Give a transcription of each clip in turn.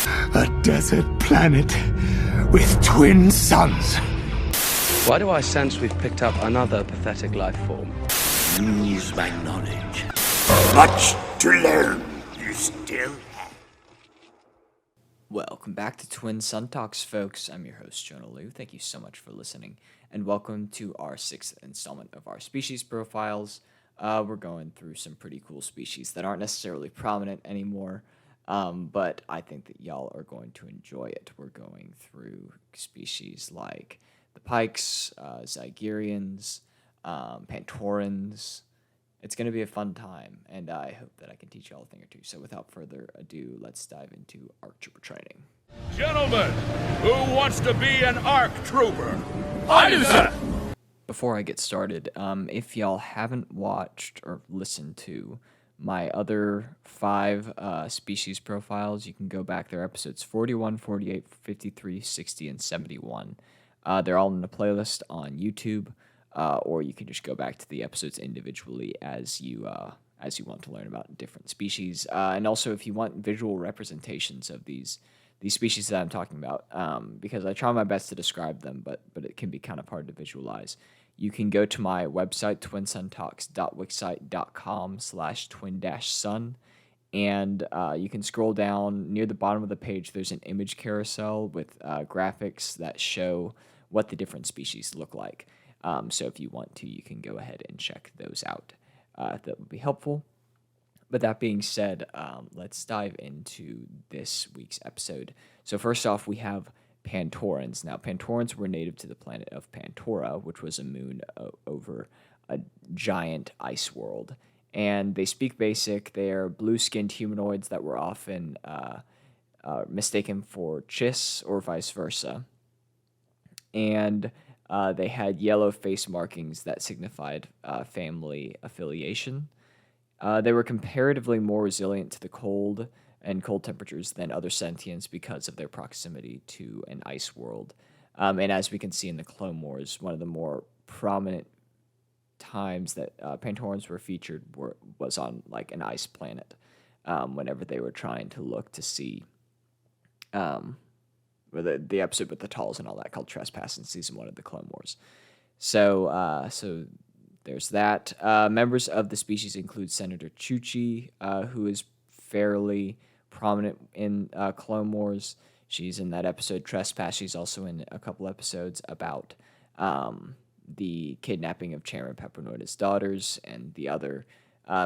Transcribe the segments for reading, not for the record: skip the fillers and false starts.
A desert planet with twin suns. Why do I sense we've picked up another pathetic life form? Use my knowledge. Much to learn. You still have. Welcome back to Twin Sun Talks, folks. I'm your host, Jonah Liu. Thank you so much for listening, and welcome to our sixth installment of our species profiles. We're going through some pretty cool species that aren't necessarily prominent anymore, but I think that y'all are going to enjoy it. We're going through species like the Pikes, Zygerrians, Pantorans. It's going to be a fun time, and I hope that I can teach y'all a thing or two. So without further ado, let's dive into ARC Trooper training. Gentlemen, who wants to be an ARC Trooper? I do, sir! Before I get started, if y'all haven't watched or listened to my other 5 species profiles, you can go back. They're episodes 41, 48, 53, 60, and 71. They're all in the playlist on YouTube. Or you can just go back to the episodes individually as you want to learn about different species. And also, if you want visual representations of these species that I'm talking about, because I try my best to describe them, but it can be kind of hard to visualize. You can go to my website, twinsuntalks.wixsite.com/twin-sun, and you can scroll down near the bottom of the page. There's an image carousel with graphics that show what the different species look like. So if you want to, you can go ahead and check those out. That would be helpful. But that being said, let's dive into this week's episode. So first off, we have Pantorans. Now, Pantorans were native to the planet of Pantora, which was a moon over a giant ice world. And they speak Basic. They are blue-skinned humanoids that were often mistaken for Chiss or vice versa. And they had yellow face markings that signified family affiliation. They were comparatively more resilient to the cold and cold temperatures than other sentients because of their proximity to an ice world. And as we can see in the Clone Wars, one of the more prominent times that Pantorans were featured was on like an ice planet, whenever they were trying to look to see the episode with the Talls and all that called Trespass in Season 1 of the Clone Wars. So there's that. Members of the species include Senator Chuchi, who is fairly prominent in Clone Wars. She's in that episode Trespass. She's also in a couple episodes about the kidnapping of Chairman Peppernoida's daughters, and the other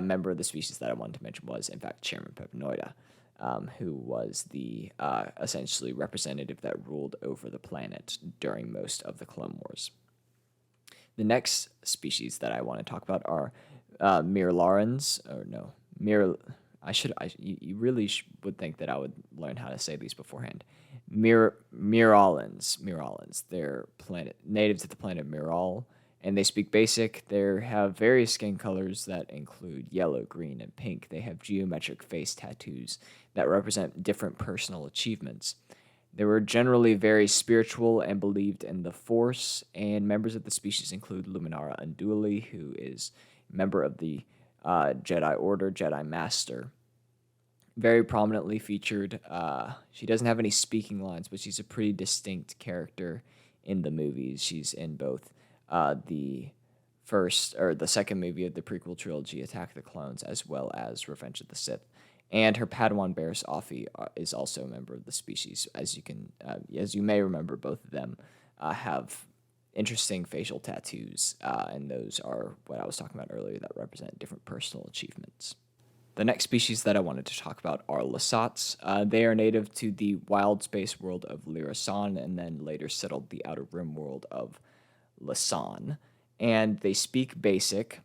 member of the species that I wanted to mention was, in fact, Chairman Peppernoida. Who was the essentially representative that ruled over the planet during most of the Clone Wars. The next species that I want to talk about are Mirallens, you really would think that I would learn how to say these beforehand. Mirallens. They're native to the planet Mirall, and they speak Basic. They have various skin colors that include yellow, green, and pink. They have geometric face tattoos that represent different personal achievements. They were generally very spiritual and believed in the Force, and members of the species include Luminara Unduli, who is a member of the Jedi Order, Jedi Master. Very prominently featured. She doesn't have any speaking lines, but she's a pretty distinct character in the movies. She's in both the second movie of the prequel trilogy, Attack of the Clones, as well as Revenge of the Sith. And her Padawan Barriss Offee is also a member of the species. As you may remember, both of them have interesting facial tattoos, and those are what I was talking about earlier that represent different personal achievements. The next species that I wanted to talk about are Lasats. They are native to the wild space world of Lyrasan, and then later settled the Outer Rim world of Lasan. And they speak Basic.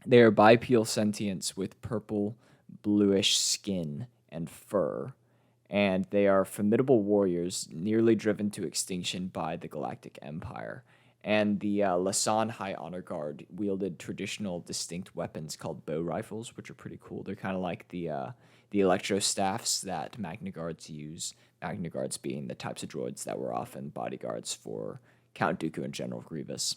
They are bipedal sentients with purple, bluish skin and fur, and they are formidable warriors nearly driven to extinction by the Galactic Empire. And the Lasan High Honor Guard wielded traditional distinct weapons called bow rifles, which are pretty cool. They're kind of like the electro staffs that Magna Guards use, Magna Guards being the types of droids that were often bodyguards for Count Dooku and General Grievous.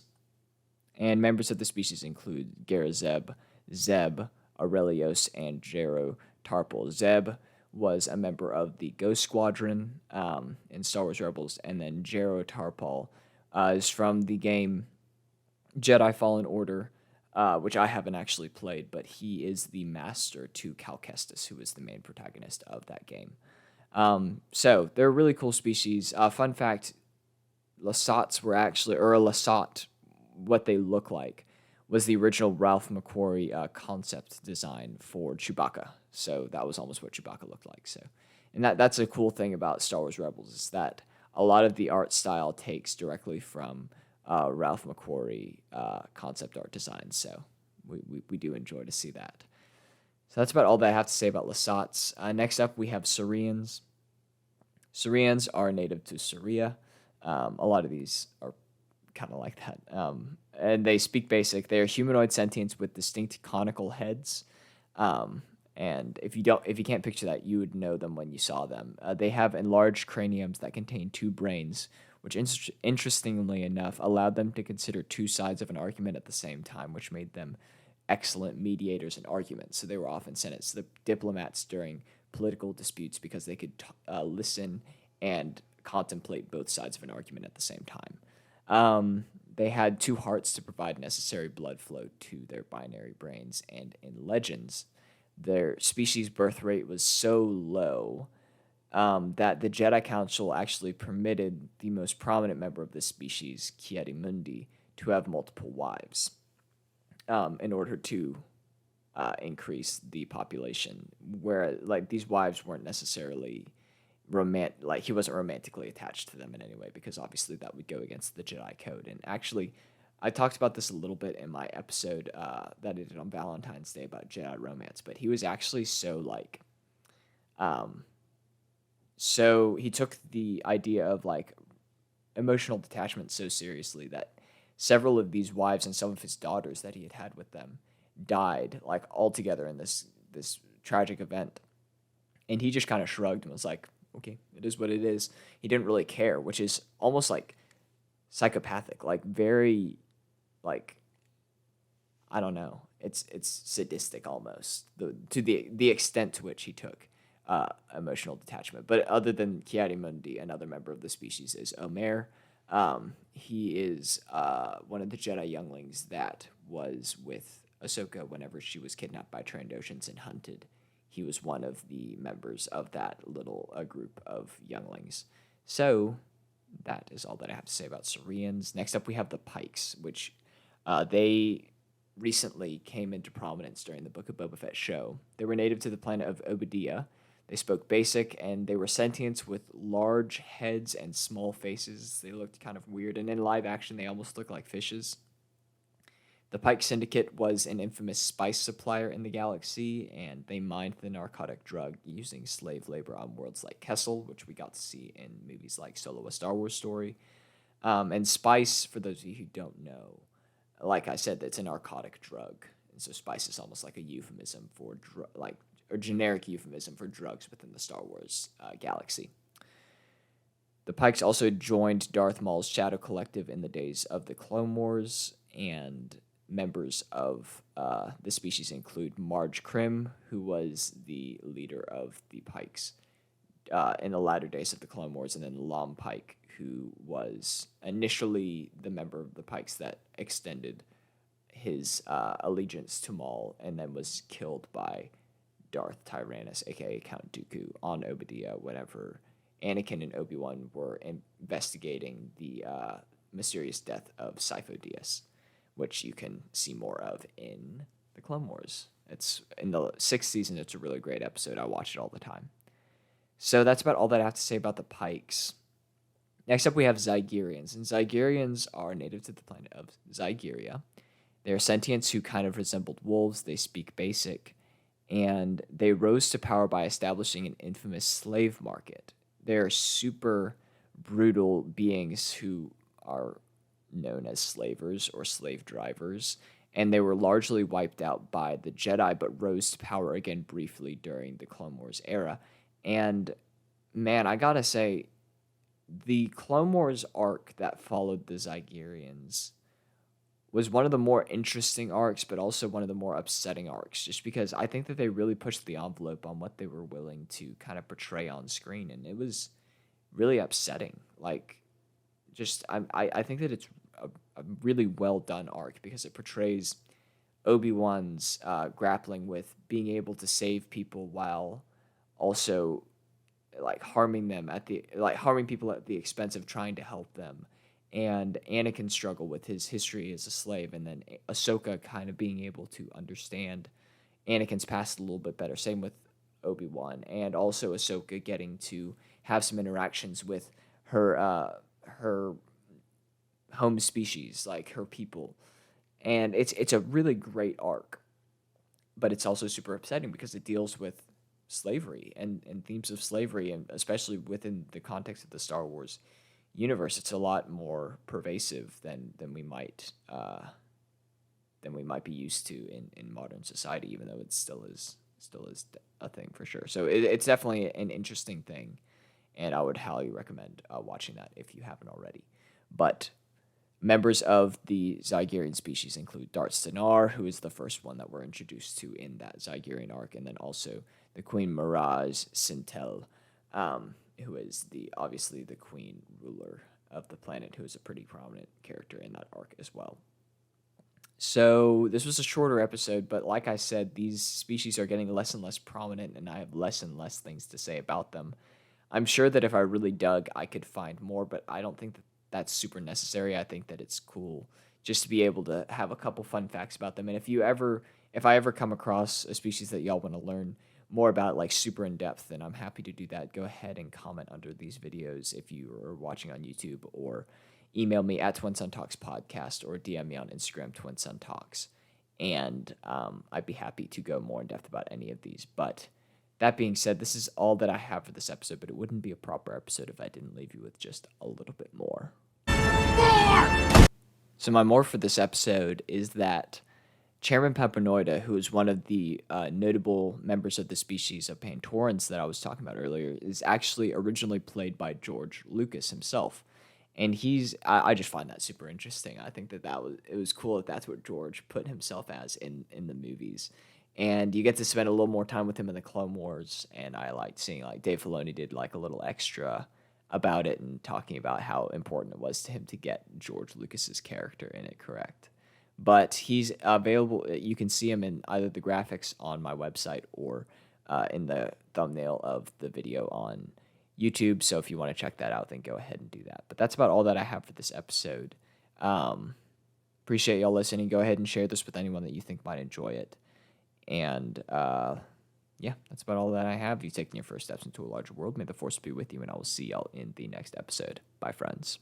And members of the species include Garazeb, Zeb, Aurelios, and Jero Tarpal. Zeb was a member of the Ghost Squadron in Star Wars Rebels, and then Jero Tarpal is from the game Jedi Fallen Order, which I haven't actually played, but he is the master to Cal Kestis, who is the main protagonist of that game. So they're a really cool species. Fun fact, Lasats were actually, or a Lasat, what they look like, was the original Ralph McQuarrie concept design for Chewbacca. So that was almost what Chewbacca looked like. So, and that's a cool thing about Star Wars Rebels, is that a lot of the art style takes directly from Ralph McQuarrie concept art design. So we do enjoy to see that. So that's about all that I have to say about Lasats. Next up, we have Zygerrians. Zygerrians are native to Syria. A lot of these are kind of like that. And they speak basic. They are humanoid sentients with distinct conical heads. And if you can't picture that, you would know them when you saw them. They have enlarged craniums that contain two brains, which interestingly enough allowed them to consider two sides of an argument at the same time, which made them excellent mediators in arguments. So they were often sent as the diplomats during political disputes because they could listen and contemplate both sides of an argument at the same time. They had two hearts to provide necessary blood flow to their binary brains, and in Legends, their species birth rate was so low that the Jedi Council actually permitted the most prominent member of this species, Ki-Adi-Mundi, to have multiple wives in order to increase the population, where like these wives weren't necessarily he wasn't romantically attached to them in any way, because obviously that would go against the Jedi code. And actually, I talked about this a little bit in my episode that I did on Valentine's Day about Jedi romance, but he was actually so he took the idea of like emotional detachment so seriously that several of these wives and some of his daughters that he had with them died like all together in this tragic event. And he just kind of shrugged and was like, okay, it is what it is. He didn't really care, which is almost like psychopathic, like very, like, I don't know. It's sadistic almost, to the extent to which he took emotional detachment. But other than Ki-Adi-Mundi, another member of the species is Omer. He is one of the Jedi younglings that was with Ahsoka whenever she was kidnapped by Trandoshans and hunted. He was one of the members of that little group of younglings. So that is all that I have to say about Zygerrians. Next up, we have the Pikes, which they recently came into prominence during the Book of Boba Fett show. They were native to the planet of Obadiah. They spoke basic, and they were sentients with large heads and small faces. They looked kind of weird, and in live action, they almost looked like fishes. The Pike Syndicate was an infamous spice supplier in the galaxy, and they mined the narcotic drug using slave labor on worlds like Kessel, which we got to see in movies like Solo: A Star Wars Story. And spice, for those of you who don't know, like I said, it's a narcotic drug. And so spice is almost like a euphemism for a generic euphemism for drugs within the Star Wars galaxy. The Pikes also joined Darth Maul's Shadow Collective in the days of the Clone Wars, and members of the species include Marge Krim, who was the leader of the Pikes in the latter days of the Clone Wars, and then Lom Pike, who was initially the member of the Pikes that extended his allegiance to Maul and then was killed by Darth Tyrannus, aka Count Dooku, on Obadiah whenever Anakin and Obi-Wan were investigating the mysterious death of Sifo Dyas, which you can see more of in the Clone Wars. It's in the 6th season. It's a really great episode. I watch it all the time. So that's about all that I have to say about the Pikes. Next up, we have Zygerians, and Zygerians are native to the planet of Zygeria. They're sentients who kind of resembled wolves. They speak basic, and they rose to power by establishing an infamous slave market. They're super brutal beings who are known as slavers or slave drivers, and they were largely wiped out by the Jedi, but rose to power again briefly during the Clone Wars era. And man, I gotta say, the Clone Wars arc that followed the Zygerians was one of the more interesting arcs, but also one of the more upsetting arcs, just because I think that they really pushed the envelope on what they were willing to kind of portray on screen, and it was really upsetting. Like, just I think that it's a really well done arc because it portrays Obi-Wan's grappling with being able to save people while also harming people at the expense of trying to help them, and Anakin's struggle with his history as a slave, and then Ahsoka kind of being able to understand Anakin's past a little bit better. Same with Obi-Wan, and also Ahsoka getting to have some interactions with her home species, like her people, and it's a really great arc, but it's also super upsetting because it deals with slavery and themes of slavery, and especially within the context of the Star Wars universe, it's a lot more pervasive than we might be used to in modern society, even though it still is a thing for sure. So it's definitely an interesting thing, and I would highly recommend watching that if you haven't already. But members of the Zygerian species include Darth Stenar, who is the first one that we're introduced to in that Zygerian arc, and then also the Queen Mirage Sintel, who is obviously the queen ruler of the planet, who is a pretty prominent character in that arc as well. So this was a shorter episode, but like I said, these species are getting less and less prominent, and I have less and less things to say about them. I'm sure that if I really dug, I could find more, but I don't think that that's super necessary. I think that it's cool just to be able to have a couple fun facts about them. And if I ever come across a species that y'all want to learn more about, like super in depth, then I'm happy to do that. Go ahead and comment under these videos if you are watching on YouTube, or email me at TwinSunTalksPodcast, or DM me on Instagram, TwinSunTalks, and I'd be happy to go more in depth about any of these. But that being said, this is all that I have for this episode, but it wouldn't be a proper episode if I didn't leave you with just a little bit more. So my more for this episode is that Chairman Pampanoida, who is one of the notable members of the species of Pantorans that I was talking about earlier, is actually originally played by George Lucas himself. And I just find that super interesting. I think that it was cool that that's what George put himself as in the movies. And you get to spend a little more time with him in the Clone Wars, and I liked seeing, like, Dave Filoni did, like, a little extra about it and talking about how important it was to him to get George Lucas's character in it correct. But he's available. You can see him in either the graphics on my website or in the thumbnail of the video on YouTube. So if you want to check that out, then go ahead and do that. But that's about all that I have for this episode. Appreciate y'all listening. Go ahead and share this with anyone that you think might enjoy it. And yeah, that's about all that I have. You've taken your first steps into a larger world. May the force be with you, and I will see y'all in the next episode. Bye, friends.